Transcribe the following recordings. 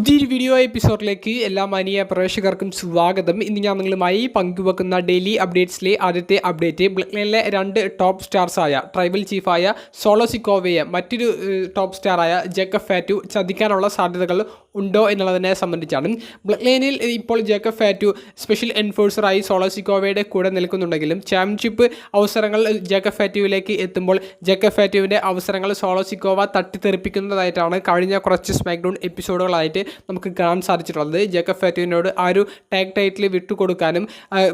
പുതിയൊരു വീഡിയോ എപ്പിസോഡിലേക്ക് എല്ലാ മാന്യ പ്രേക്ഷകർക്കും സ്വാഗതം. ഇന്ന് ഞാൻ നിങ്ങളുമായി പങ്കുവെക്കുന്ന ഡെയിലി അപ്ഡേറ്റ്സിലെ ആദ്യത്തെ അപ്ഡേറ്റ് ബ്ലഡ് ലൈനിലെ രണ്ട് ടോപ്പ് സ്റ്റാർസായ ട്രൈബൽ ചീഫായ സോളോ സിക്കോവയെ മറ്റൊരു ടോപ്പ് സ്റ്റാറായ ജേക്കബ് ഫാറ്റു ചതിക്കാനുള്ള സാധ്യതകൾ ഉണ്ടോ എന്നുള്ളതിനെ സംബന്ധിച്ചാണ്. ബ്ലഡ് ലൈനിൽ ഇപ്പോൾ ജേക്കബ് ഫാറ്റു സ്പെഷ്യൽ എൻഫോഴ്സറായി സോളോ സിക്കോവയുടെ കൂടെ നിൽക്കുന്നുണ്ടെങ്കിലും ചാമ്പ്യൻഷിപ്പ് അവസരങ്ങൾ ജേക്കബ് ഫാറ്റുവിലേക്ക് എത്തുമ്പോൾ ജേക്കബ് ഫാറ്റുവിൻ്റെ അവസരങ്ങൾ സോളോ സിക്കോവ തട്ടിത്തെറിപ്പിക്കുന്നതായിട്ടാണ് കഴിഞ്ഞ കുറച്ച് സ്മാക്ഡൗൺ എപ്പിസോഡുകളായിട്ട് നമുക്ക് കാണാൻ സാധിച്ചിട്ടുള്ളത്. ജേക്കബ് ഫാറ്റുവിനോട് ആ ഒരു ടാഗ് ടൈറ്റിൽ വിട്ടുകൊടുക്കാനും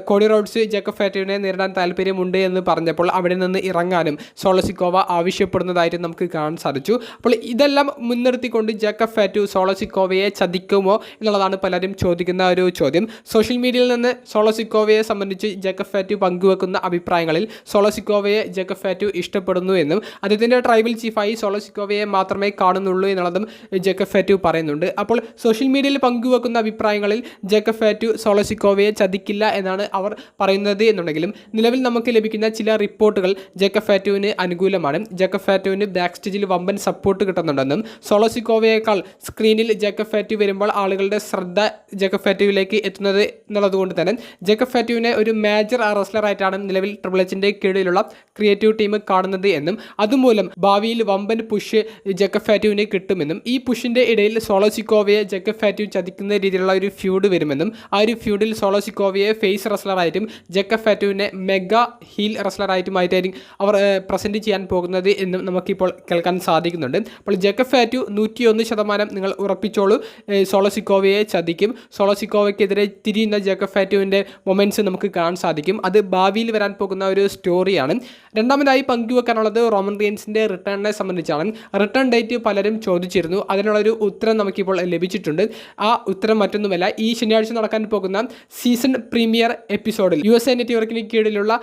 കോഡി റോഡ്സ് ജേക്കബ് ഫാറ്റുവിനെ നേരിടാൻ താല്പര്യമുണ്ട് എന്ന് പറഞ്ഞപ്പോൾ അവിടെ നിന്ന് ഇറങ്ങാനും സോളോ സിക്കോവ ആവശ്യപ്പെടുന്നതായിട്ട് നമുക്ക് കാണാൻ സാധിച്ചു. അപ്പോൾ ഇതെല്ലാം മുൻനിർത്തിക്കൊണ്ട് ജേക്കബ് ഫാറ്റു സോളോ സിക്കോവയെ ചതിക്കുമോ എന്നുള്ളതാണ് പലരും ചോദിക്കുന്ന ഒരു ചോദ്യം. സോഷ്യൽ മീഡിയയിൽ നിന്ന് സോളോ സിക്കോവയെ സംബന്ധിച്ച് ജേക്കബ് ഫാറ്റു പങ്കുവെക്കുന്ന അഭിപ്രായങ്ങളിൽ സോളോ സിക്കോവയെ ജേക്കബ് ഫാറ്റു ഇഷ്ടപ്പെടുന്നു എന്നും അദ്ദേഹത്തിൻ്റെ ട്രൈബൽ ചീഫായി സോളോ സിക്കോവയെ മാത്രമേ കാണുന്നുള്ളൂ എന്നുള്ളതും ജേക്കബ് ഫാറ്റു പറയുന്നുണ്ട്. അപ്പോൾ സോഷ്യൽ മീഡിയയിൽ പങ്കുവെക്കുന്ന അഭിപ്രായങ്ങളിൽ ജേക്കബ് ഫാറ്റു സോളോ സിക്കോവയെ ചതിക്കില്ല എന്നാണ് അവർ പറയുന്നത് എന്നുണ്ടെങ്കിലും നിലവിൽ നമുക്ക് ലഭിക്കുന്ന ചില റിപ്പോർട്ടുകൾ ജേക്കബ് ഫാറ്റുവിന് അനുകൂലമാണ്. ജേക്കബ് ഫാറ്റുവിന് ബാക്ക് സ്റ്റേജിൽ വമ്പൻ സപ്പോർട്ട് കിട്ടുന്നുണ്ടെന്നും സോളോ സിക്കോവയേക്കാൾ സ്ക്രീനിൽ ജേക്കബ് ഫാറ്റു വരുമ്പോൾ ആളുകളുടെ ശ്രദ്ധ ജേക്കബ് ഫാറ്റുവിലേക്ക് എത്തുന്നത് എന്നുള്ളതുകൊണ്ട് തന്നെ ജേക്കബ് ഫാറ്റുവിനെ ഒരു മേജർ റെസ്ലറായിട്ടാണ് നിലവിൽ ട്രിപ്പിൾ എച്ചിൻ്റെ കീഴിലുള്ള ക്രിയേറ്റീവ് ടീം കാണുന്നത് എന്നും അതുമൂലം ഭാവിയിൽ വമ്പൻ പുഷ് ജേക്കബ് ഫാറ്റുവിന് കിട്ടുമെന്നും ഈ പുഷിൻ്റെ ഇടയിൽ സോളോ സിക്കോവയെ ജേക്കബ് ഫാറ്റു ചതിക്കുന്ന രീതിയിലുള്ള ഒരു ഫ്യൂഡ് വരുമെന്നും ആ ഒരു ഫ്യൂഡിൽ സോളോ സിക്കോവയെ ഫേസ് റെസ്ലറായിട്ടും ജേക്കബ് ഫാറ്റുവിനെ മെഗാ ഹീൽ റെസ്ലറായിട്ടുമായിട്ടായിരിക്കും അവർ പ്രസൻറ്റ് ചെയ്യാൻ പോകുന്നത് എന്നും നമുക്കിപ്പോൾ കേൾക്കാൻ സാധിക്കുന്നുണ്ട്. അപ്പോൾ ജേക്കബ് ഫാറ്റു 101% നിങ്ങൾ ഉറപ്പിച്ചോളൂ സോളോ സിക്കോവയെ ചതിക്കും. സോളോ സിക്കോവയ്ക്കെതിരെ തിരിയുന്ന ജേക്കബ് ഫാറ്റുവിൻ്റെ മൊമെൻറ്റ്സ് നമുക്ക് കാണാൻ സാധിക്കും. അത് ഭാവിയിൽ വരാൻ പോകുന്ന ഒരു സ്റ്റോറിയാണ്. രണ്ടാമതായി പങ്കുവെക്കാനുള്ളത് റോമൻ റീൻസിൻ്റെ റിട്ടേണിനെ സംബന്ധിച്ചാണ്. റിട്ടേൺ ഡേറ്റ് പലരും ചോദിച്ചിരുന്നു. അതിനുള്ളൊരു ഉത്തരം നമുക്കിപ്പോൾ ലഭിച്ചിട്ടുണ്ട്. ആ ഉത്തരം മറ്റൊന്നുമല്ല, ഈ ശനിയാഴ്ച നടക്കാൻ പോകുന്ന സീസൺ പ്രീമിയർ എപ്പിസോഡിൽ USA നെറ്റ്വർക്കിന് കീഴിലുള്ള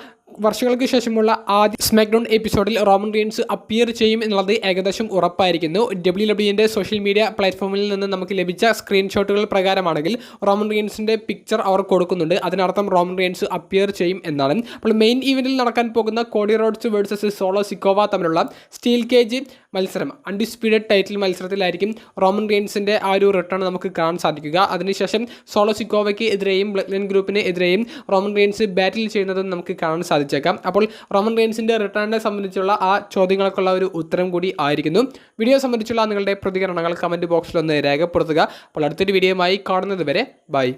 വർഷങ്ങൾക്ക് ശേഷമുള്ള ആദ്യ സ്മാക്ഡൗൺ എപ്പിസോഡിൽ റോമൻ റീൻസ് അപ്പിയർ ചെയ്യും എന്നുള്ളത് ഏകദേശം ഉറപ്പായിരിക്കുന്നു. WWE സോഷ്യൽ മീഡിയ പ്ലാറ്റ്ഫോമിൽ നിന്ന് നമുക്ക് ലഭിച്ച സ്ക്രീൻഷോട്ടുകൾ പ്രകാരമാണെങ്കിൽ റോമൻ റീൻസിൻ്റെ പിക്ചർ അവർ കൊടുക്കുന്നുണ്ട്. അതിനർത്ഥം റോമൻ റീൻസ് അപ്പിയർ ചെയ്യും എന്നാണ്. അപ്പോൾ മെയിൻ ഇവൻറ്റിൽ നടക്കാൻ പോകുന്ന Cody Rhodes versus solo Sikoa തമ്മിലുള്ള സ്റ്റീൽ കേജ് മത്സരം അൺഡിസ്പ്യൂട്ടഡ് ടൈറ്റിൽ മത്സരത്തിലായിരിക്കും റോമൻ റീൻസിൻ്റെ ആ ഒരു റിട്ടേൺ നമുക്ക് കാണാൻ സാധിക്കുക. അതിനുശേഷം സോളോ സിക്കോവയ്ക്ക് എതിരെയും ബ്ലഡ് ലൈൻ ഗ്രൂപ്പിന് എതിരെയും റോമൻ റീൻസ് ബാറ്റിൽ ചെയ്യുന്നതും നമുക്ക് കാണാൻ സാധിച്ചേക്കാം. അപ്പോൾ റോമൻ റീൻസിൻ്റെ റിട്ടേണിനെ സംബന്ധിച്ചുള്ള ആ ചോദ്യങ്ങൾക്കുള്ള ഒരു ഉത്തരം കൂടി ആയിരിക്കുന്നു. വീഡിയോ സംബന്ധിച്ചുള്ള നിങ്ങളുടെ പ്രതികരണങ്ങൾ കമൻറ്റ് ബോക്സിൽ ഒന്ന് രേഖപ്പെടുത്തുക. അപ്പോൾ അടുത്തൊരു വീഡിയോയുമായി കാണുന്നത് വരെ ബൈ.